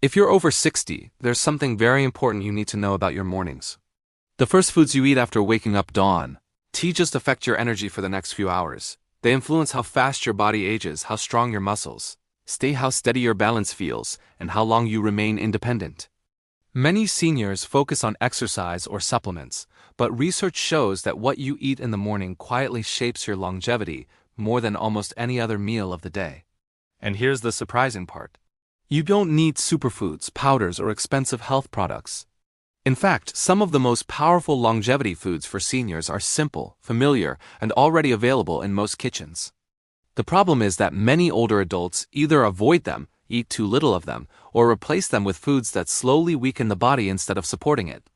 If you're over 60, there's something very important you need to know about your mornings. The first foods you eat after waking up dawn. Tea just affect your energy for the next few hours. They influence how fast your body ages, how strong your muscles stay, how steady your balance feels, and how long you remain independent. Many seniors focus on exercise or supplements, but research shows that what you eat in the morning quietly shapes your longevity more than almost any other meal of the day. And here's the surprising part. You don't need superfoods, powders, or expensive health products. In fact, some of the most powerful longevity foods for seniors are simple, familiar, and already available in most kitchens. The problem is that many older adults either avoid them, eat too little of them, or replace them with foods that slowly weaken the body instead of supporting it.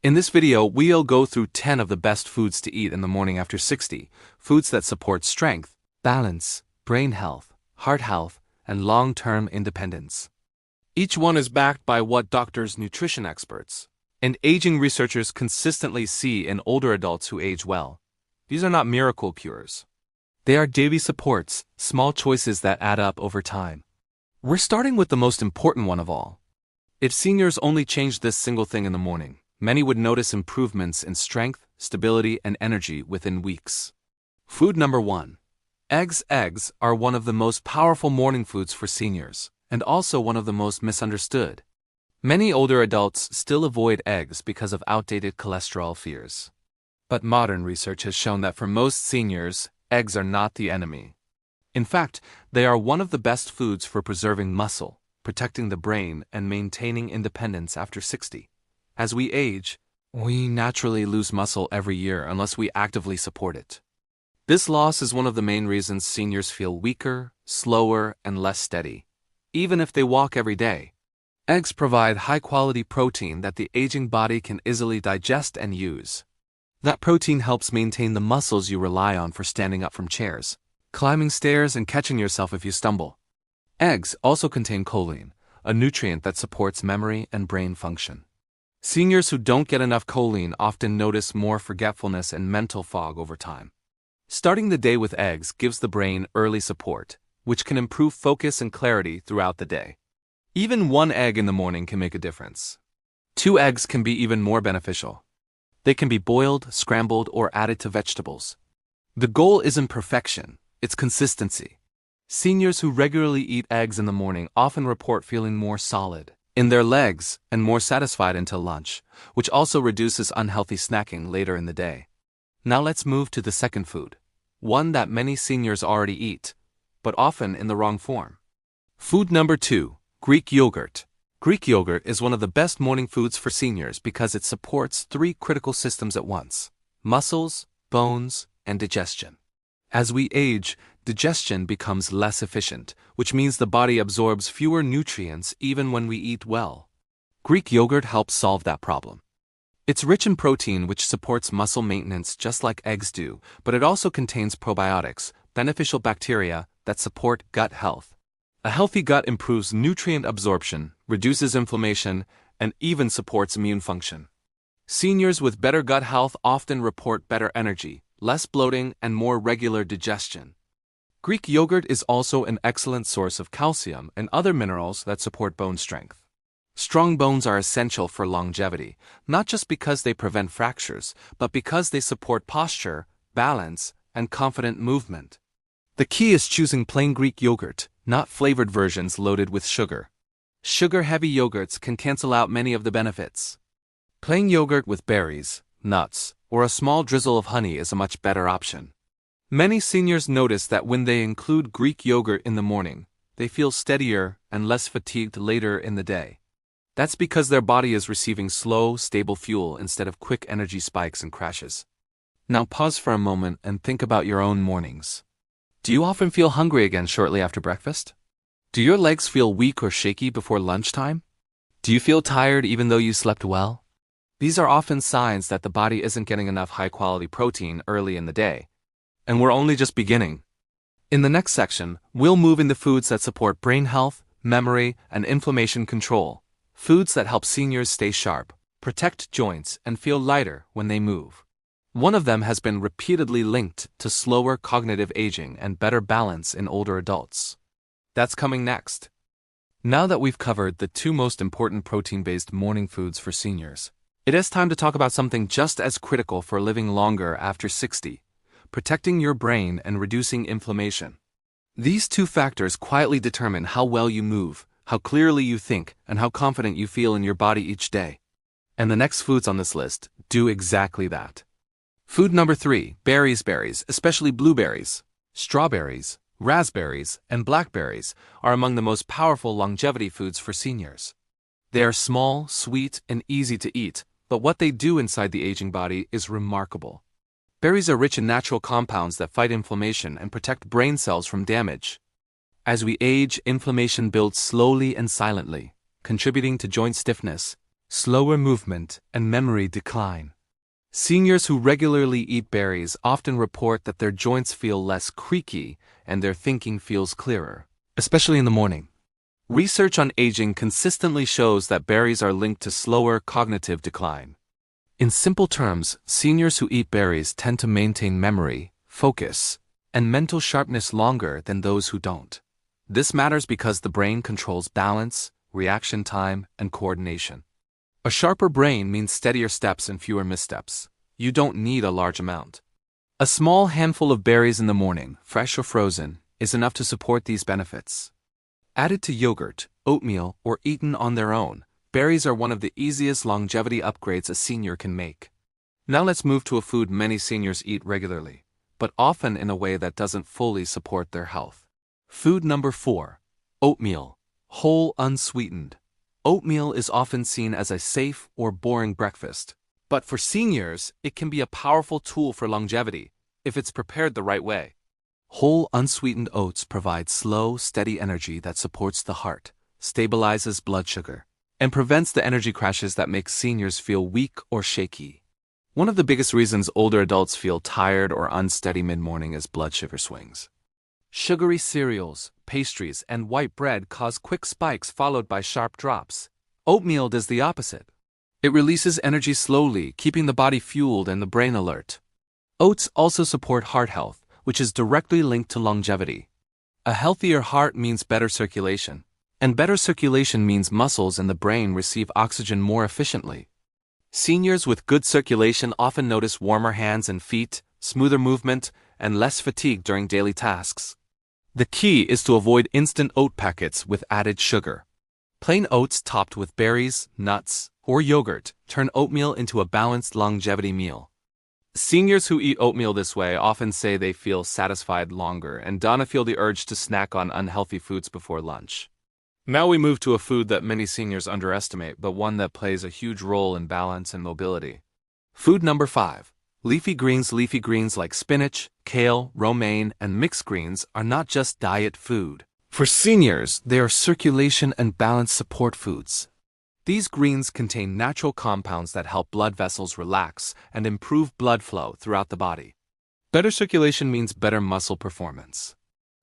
In this video, we'll go through 10 of the best foods to eat in the morning after 60, foods that support strength, balance, brain health, heart health, and long-term independence. Each one is backed by what doctors, nutrition experts, and aging researchers consistently see in older adults who age well. These are not miracle cures. They are daily supports, small choices that add up over time. We're starting with the most important one of all. If seniors only changed this single thing in the morning, many would notice improvements in strength, stability, and energy within weeks. Food number 1. Eggs. Eggs are one of the most powerful morning foods for seniors, and also one of the most misunderstood. Many older adults still avoid eggs because of outdated cholesterol fears. But modern research has shown that for most seniors, eggs are not the enemy. In fact, they are one of the best foods for preserving muscle, protecting the brain, and maintaining independence after 60. As we age, we naturally lose muscle every year unless we actively support it. This loss is one of the main reasons seniors feel weaker, slower, and less steady, even if they walk every day. Eggs provide high-quality protein that the aging body can easily digest and use. That protein helps maintain the muscles you rely on for standing up from chairs, climbing stairs, and catching yourself if you stumble. Eggs also contain choline, a nutrient that supports memory and brain function. Seniors who don't get enough choline often notice more forgetfulness and mental fog over time. Starting the day with eggs gives the brain early support, which can improve focus and clarity throughout the day. Even one egg in the morning can make a difference. 2 eggs can be even more beneficial. They can be boiled, scrambled, or added to vegetables. The goal isn't perfection, it's consistency. Seniors who regularly eat eggs in the morning often report feeling more solid in their legs and more satisfied until lunch, which also reduces unhealthy snacking later in the day. Now let's move to the second food, one that many seniors already eat, but often in the wrong form. Food number 2, Greek yogurt. Greek yogurt is one of the best morning foods for seniors because it supports 3 critical systems at once: muscles, bones, and digestion. As we age, digestion becomes less efficient, which means the body absorbs fewer nutrients even when we eat well. Greek yogurt helps solve that problem. It's rich in protein, which supports muscle maintenance just like eggs do, but it also contains probiotics, beneficial bacteria that support gut health. A healthy gut improves nutrient absorption, reduces inflammation, and even supports immune function. Seniors with better gut health often report better energy, less bloating, and more regular digestion. Greek yogurt is also an excellent source of calcium and other minerals that support bone strength. Strong bones are essential for longevity, not just because they prevent fractures, but because they support posture, balance, and confident movement. The key is choosing plain Greek yogurt, not flavored versions loaded with sugar. Sugar-heavy yogurts can cancel out many of the benefits. Plain yogurt with berries, nuts, or a small drizzle of honey is a much better option. Many seniors notice that when they include Greek yogurt in the morning, they feel steadier and less fatigued later in the day. That's because their body is receiving slow, stable fuel instead of quick energy spikes and crashes. Now pause for a moment and think about your own mornings. Do you often feel hungry again shortly after breakfast? Do your legs feel weak or shaky before lunchtime? Do you feel tired even though you slept well? These are often signs that the body isn't getting enough high-quality protein early in the day. And we're only just beginning. In the next section, we'll move into foods that support brain health, memory, and inflammation control. Foods that help seniors stay sharp, protect joints, and feel lighter when they move. One of them has been repeatedly linked to slower cognitive aging and better balance in older adults. That's coming next. Now that we've covered the two most important protein-based morning foods for seniors, it is time to talk about something just as critical for living longer after 60, protecting your brain and reducing inflammation. These two factors quietly determine how well you move, how clearly you think, and how confident you feel in your body each day. And the next foods on this list do exactly that. Food number 3, berries, especially blueberries, strawberries, raspberries, and blackberries are among the most powerful longevity foods for seniors. They are small, sweet, and easy to eat, but what they do inside the aging body is remarkable. Berries are rich in natural compounds that fight inflammation and protect brain cells from damage. As we age, inflammation builds slowly and silently, contributing to joint stiffness, slower movement, and memory decline. Seniors who regularly eat berries often report that their joints feel less creaky and their thinking feels clearer, especially in the morning. Research on aging consistently shows that berries are linked to slower cognitive decline. In simple terms, seniors who eat berries tend to maintain memory, focus, and mental sharpness longer than those who don't. This matters because the brain controls balance, reaction time, and coordination. A sharper brain means steadier steps and fewer missteps. You don't need a large amount. A small handful of berries in the morning, fresh or frozen, is enough to support these benefits. Added to yogurt, oatmeal, or eaten on their own, berries are one of the easiest longevity upgrades a senior can make. Now let's move to a food many seniors eat regularly, but often in a way that doesn't fully support their health. Food number 4, oatmeal, whole unsweetened. Oatmeal is often seen as a safe or boring breakfast, but for seniors, it can be a powerful tool for longevity if it's prepared the right way. Whole unsweetened oats provide slow, steady energy that supports the heart, stabilizes blood sugar, and prevents the energy crashes that make seniors feel weak or shaky. One of the biggest reasons older adults feel tired or unsteady mid-morning is blood sugar swings. Sugary cereals, pastries, and white bread cause quick spikes followed by sharp drops. Oatmeal does the opposite. It releases energy slowly, keeping the body fueled and the brain alert. Oats also support heart health, which is directly linked to longevity. A healthier heart means better circulation, and better circulation means muscles and the brain receive oxygen more efficiently. Seniors with good circulation often notice warmer hands and feet, smoother movement, and less fatigue during daily tasks. The key is to avoid instant oat packets with added sugar. Plain oats topped with berries, nuts, or yogurt turn oatmeal into a balanced longevity meal. Seniors who eat oatmeal this way often say they feel satisfied longer and don't feel the urge to snack on unhealthy foods before lunch. Now we move to a food that many seniors underestimate, but one that plays a huge role in balance and mobility. Food number 5. Leafy greens. Leafy greens like spinach, kale, romaine, and mixed greens are not just diet food. For seniors, they are circulation and balance support foods. These greens contain natural compounds that help blood vessels relax and improve blood flow throughout the body. Better circulation means better muscle performance.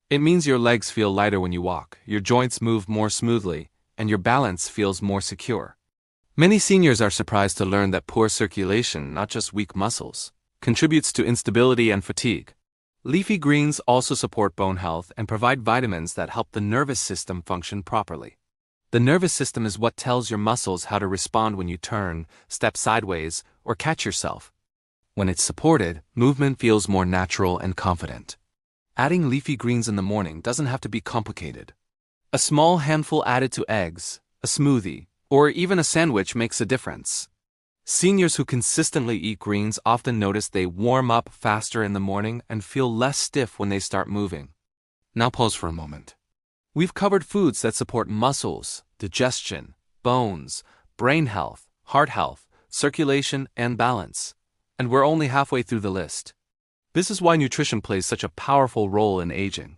It means your legs feel lighter when you walk, your joints move more smoothly, and your balance feels more secure. Many seniors are surprised to learn that poor circulation, not just weak muscles, contributes to instability and fatigue. Leafy greens also support bone health and provide vitamins that help the nervous system function properly. The nervous system is what tells your muscles how to respond when you turn, step sideways, or catch yourself. When it's supported, movement feels more natural and confident. Adding leafy greens in the morning doesn't have to be complicated. A small handful added to eggs, a smoothie, or even a sandwich makes a difference. Seniors who consistently eat greens often notice they warm up faster in the morning and feel less stiff when they start moving. Now pause for a moment. We've covered foods that support muscles, digestion, bones, brain health, heart health, circulation, and balance. And we're only halfway through the list. This is why nutrition plays such a powerful role in aging.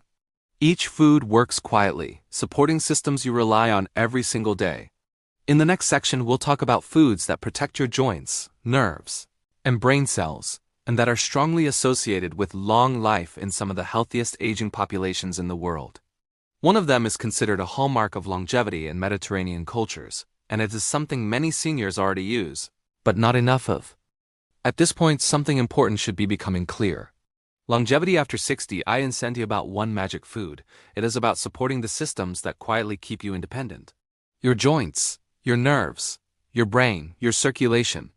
Each food works quietly, supporting systems you rely on every single day. In the next section, we'll talk about foods that protect your joints, nerves, and brain cells, and that are strongly associated with long life in some of the healthiest aging populations in the world. One of them is considered a hallmark of longevity in Mediterranean cultures, and it is something many seniors already use, but not enough of. At this point, something important should be becoming clear. Longevity after 60 isn't about one magic food. It is about supporting the systems that quietly keep you independent. Your joints, your nerves, your brain, your circulation.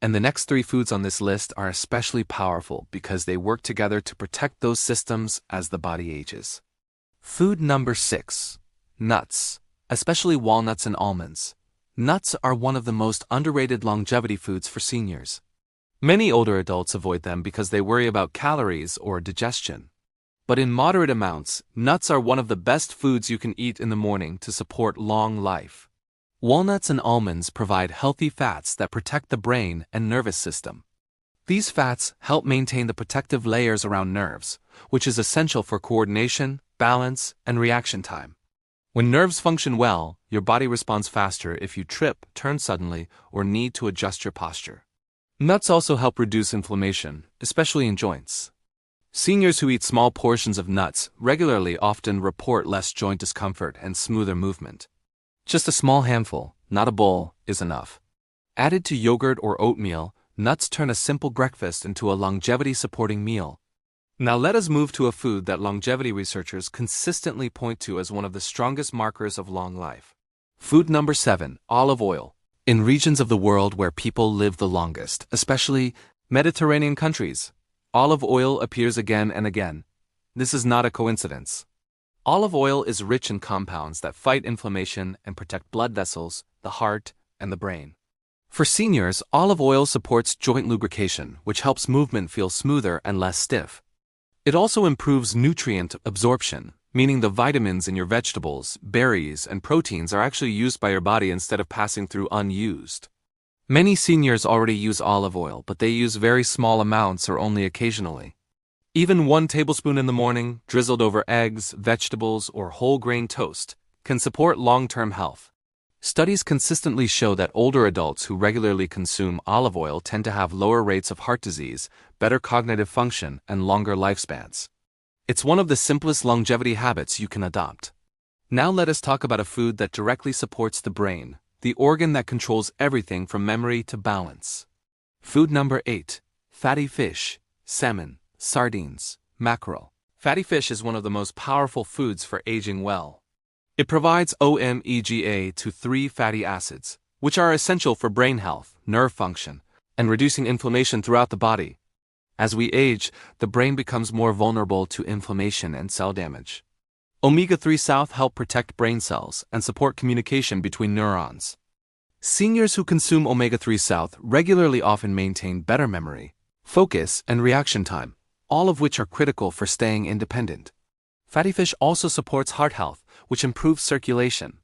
And the next 3 foods on this list are especially powerful because they work together to protect those systems as the body ages. Food number 6. Nuts, especially walnuts and almonds. Nuts are one of the most underrated longevity foods for seniors. Many older adults avoid them because they worry about calories or digestion. But in moderate amounts, nuts are one of the best foods you can eat in the morning to support long life. Walnuts and almonds provide healthy fats that protect the brain and nervous system. These fats help maintain the protective layers around nerves, which is essential for coordination, balance, and reaction time. When nerves function well, your body responds faster if you trip, turn suddenly, or need to adjust your posture. Nuts also help reduce inflammation, especially in joints. Seniors who eat small portions of nuts regularly often report less joint discomfort and smoother movement. Just a small handful, not a bowl, is enough. Added to yogurt or oatmeal, nuts turn a simple breakfast into a longevity-supporting meal. Now let us move to a food that longevity researchers consistently point to as one of the strongest markers of long life. Food number 7, olive oil. In regions of the world where people live the longest, especially Mediterranean countries, olive oil appears again and again. This is not a coincidence. Olive oil is rich in compounds that fight inflammation and protect blood vessels, the heart, and the brain. For seniors, olive oil supports joint lubrication, which helps movement feel smoother and less stiff. It also improves nutrient absorption, meaning the vitamins in your vegetables, berries, and proteins are actually used by your body instead of passing through unused. Many seniors already use olive oil, but they use very small amounts or only occasionally. Even 1 tablespoon in the morning, drizzled over eggs, vegetables, or whole grain toast, can support long-term health. Studies consistently show that older adults who regularly consume olive oil tend to have lower rates of heart disease, better cognitive function, and longer lifespans. It's one of the simplest longevity habits you can adopt. Now let us talk about a food that directly supports the brain, the organ that controls everything from memory to balance. Food number 8. Fatty fish, salmon, sardines, mackerel. Fatty fish is one of the most powerful foods for aging well. It provides omega-3 fatty acids, which are essential for brain health, nerve function, and reducing inflammation throughout the body. As we age, the brain becomes more vulnerable to inflammation and cell damage. Omega-3 help protect brain cells and support communication between neurons. Seniors who consume omega-3 regularly often maintain better memory, focus, and reaction time, all of which are critical for staying independent. Fatty fish also supports heart health, which improves circulation.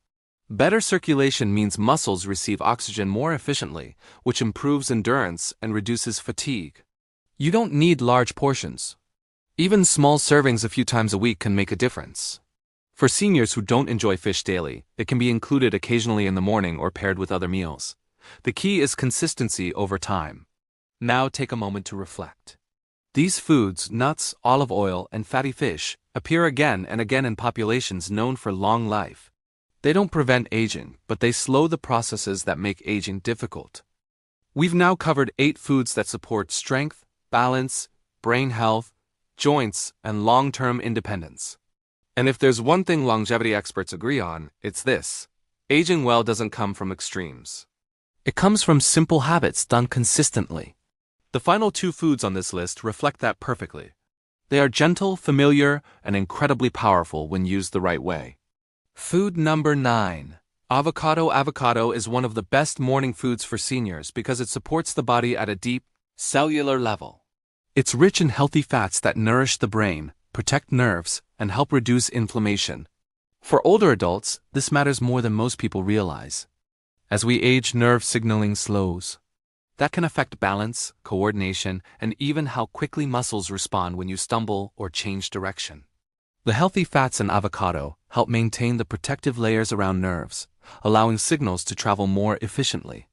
Better circulation means muscles receive oxygen more efficiently, which improves endurance and reduces fatigue. You don't need large portions. Even small servings a few times a week can make a difference. For seniors who don't enjoy fish daily, it can be included occasionally in the morning or paired with other meals. The key is consistency over time. Now take a moment to reflect. These foods, nuts, olive oil, and fatty fish, appear again and again in populations known for long life. They don't prevent aging, but they slow the processes that make aging difficult. We've now covered 8 foods that support strength, balance, brain health, joints, and long-term independence. And if there's one thing longevity experts agree on, it's this: aging well doesn't come from extremes. It comes from simple habits done consistently. The final 2 foods on this list reflect that perfectly. They are gentle, familiar, and incredibly powerful when used the right way. Food number 9. Avocado. Avocado is one of the best morning foods for seniors because it supports the body at a deep, cellular level. It's rich in healthy fats that nourish the brain, protect nerves, and help reduce inflammation. For older adults, this matters more than most people realize. As we age, nerve signaling slows. That can affect balance, coordination, and even how quickly muscles respond when you stumble or change direction. The healthy fats in avocado help maintain the protective layers around nerves, allowing signals to travel more efficiently.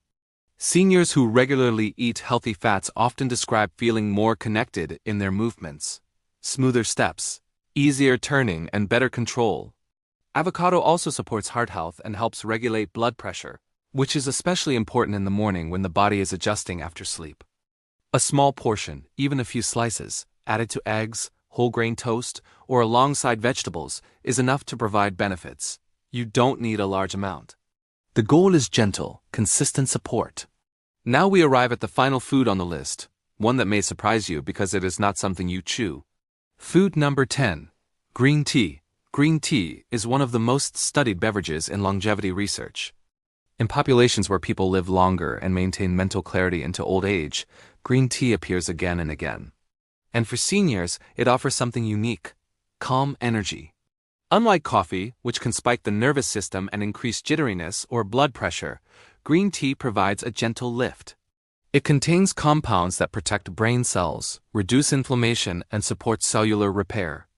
Seniors who regularly eat healthy fats often describe feeling more connected in their movements, smoother steps, easier turning, and better control. Avocado also supports heart health and helps regulate blood pressure, which is especially important in the morning when the body is adjusting after sleep. A small portion, even a few slices, added to eggs, whole grain toast, or alongside vegetables, is enough to provide benefits. You don't need a large amount. The goal is gentle, consistent support. Now we arrive at the final food on the list, one that may surprise you because it is not something you chew. Food number 10. Green tea. Green tea is one of the most studied beverages in longevity research. In populations where people live longer and maintain mental clarity into old age, green tea appears again and again. And for seniors, it offers something unique: calm energy. Unlike coffee, which can spike the nervous system and increase jitteriness or blood pressure, green tea provides a gentle lift. It contains compounds that protect brain cells, reduce inflammation, and support cellular repair.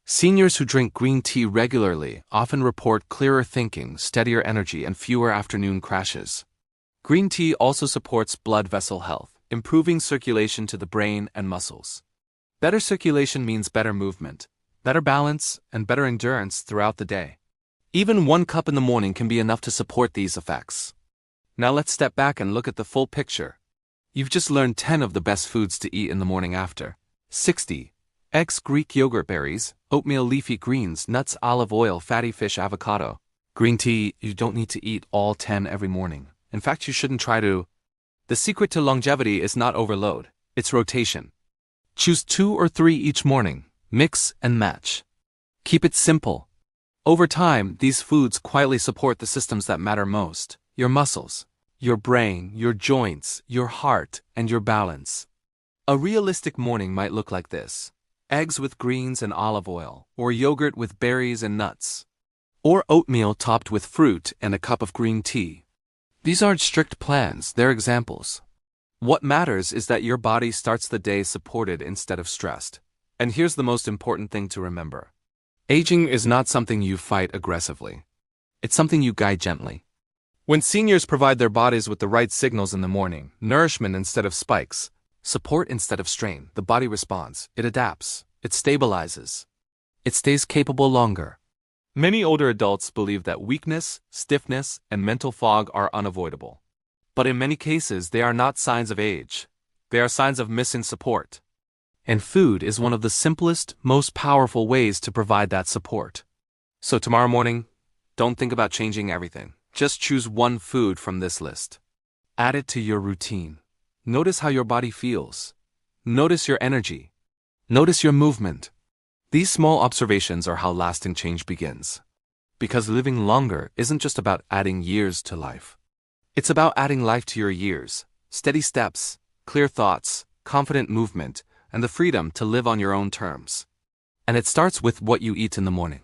Seniors who drink green tea regularly often report clearer thinking, steadier energy, and fewer afternoon crashes. Green tea also supports blood vessel health, improving circulation to the brain and muscles. Better circulation means better movement, better balance, and better endurance throughout the day. Even 1 cup in the morning can be enough to support these effects. Now let's step back and look at the full picture. You've just learned 10 of the best foods to eat in the morning after. 60. Eggs, Greek yogurt, berries, oatmeal, leafy greens, nuts, olive oil, fatty fish, avocado. Green tea, you don't need to eat all 10 every morning. In fact, you shouldn't try to. The secret to longevity is not overload, it's rotation. Choose 2 or 3 each morning, mix and match. Keep it simple. Over time, these foods quietly support the systems that matter most: your muscles, your brain, your joints, your heart, and your balance. A realistic morning might look like this: eggs with greens and olive oil, or yogurt with berries and nuts, or oatmeal topped with fruit and a cup of green tea. These aren't strict plans, they're examples. What matters is that your body starts the day supported instead of stressed. And here's the most important thing to remember: aging is not something you fight aggressively. It's something you guide gently. When seniors provide their bodies with the right signals in the morning, nourishment instead of spikes, support instead of strain, the body responds, it adapts, it stabilizes. It stays capable longer. Many older adults believe that weakness, stiffness, and mental fog are unavoidable. But in many cases, they are not signs of age. They are signs of missing support. And food is one of the simplest, most powerful ways to provide that support. So tomorrow morning, don't think about changing everything. Just choose one food from this list. Add it to your routine. Notice how your body feels. Notice your energy. Notice your movement. These small observations are how lasting change begins. Because living longer isn't just about adding years to life. It's about adding life to your years, steady steps, clear thoughts, confident movement, and the freedom to live on your own terms. And it starts with what you eat in the morning.